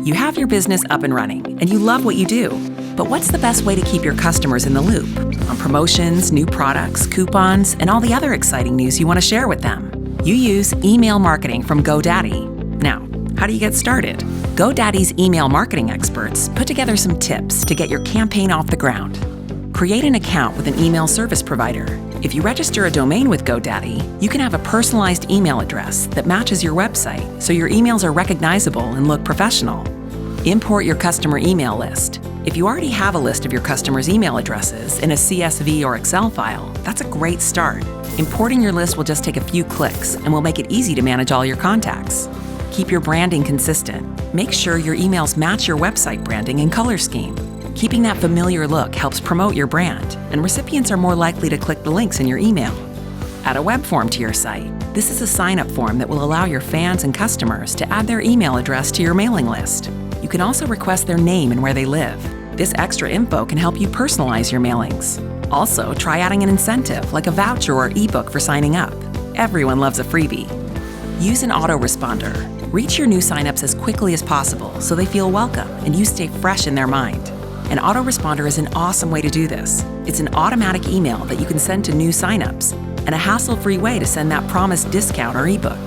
You have your business up and running, and you love what you do. But what's the best way to keep your customers in the loop on promotions, new products, coupons, and all the other exciting news you want to share with them? You use email marketing from GoDaddy. Now, how do you get started? GoDaddy's email marketing experts put together some tips to get your campaign off the ground. Create an account with an email service provider. If you register a domain with GoDaddy, you can have a personalized email address that matches your website so your emails are recognizable and look professional. Import your customer email list. If you already have a list of your customers' email addresses in a CSV or Excel file, that's a great start. Importing your list will just take a few clicks and will make it easy to manage all your contacts. Keep your branding consistent. Make sure your emails match your website branding and color scheme. Keeping that familiar look helps promote your brand, and recipients are more likely to click the links in your email. Add a web form to your site. This is a sign-up form that will allow your fans and customers to add their email address to your mailing list. You can also request their name and where they live. This extra info can help you personalize your mailings. Also, try adding an incentive like a voucher or ebook for signing up. Everyone loves a freebie. Use an autoresponder. Reach your new signups as quickly as possible so they feel welcome and you stay fresh in their mind. An autoresponder is an awesome way to do this. It's an automatic email that you can send to new signups and a hassle-free way to send that promised discount or ebook.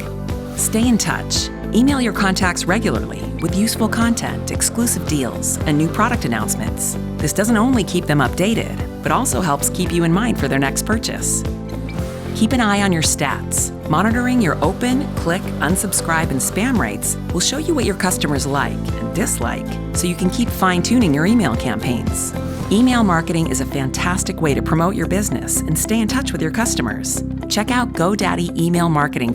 Stay in touch. Email your contacts regularly with useful content, exclusive deals, and new product announcements. This doesn't only keep them updated, but also helps keep you in mind for their next purchase. Keep an eye on your stats. Monitoring your open, click, unsubscribe, and spam rates will show you what your customers like and dislike, so you can keep fine-tuning your email campaigns. Email marketing is a fantastic way to promote your business and stay in touch with your customers. Check out GoDaddy email marketing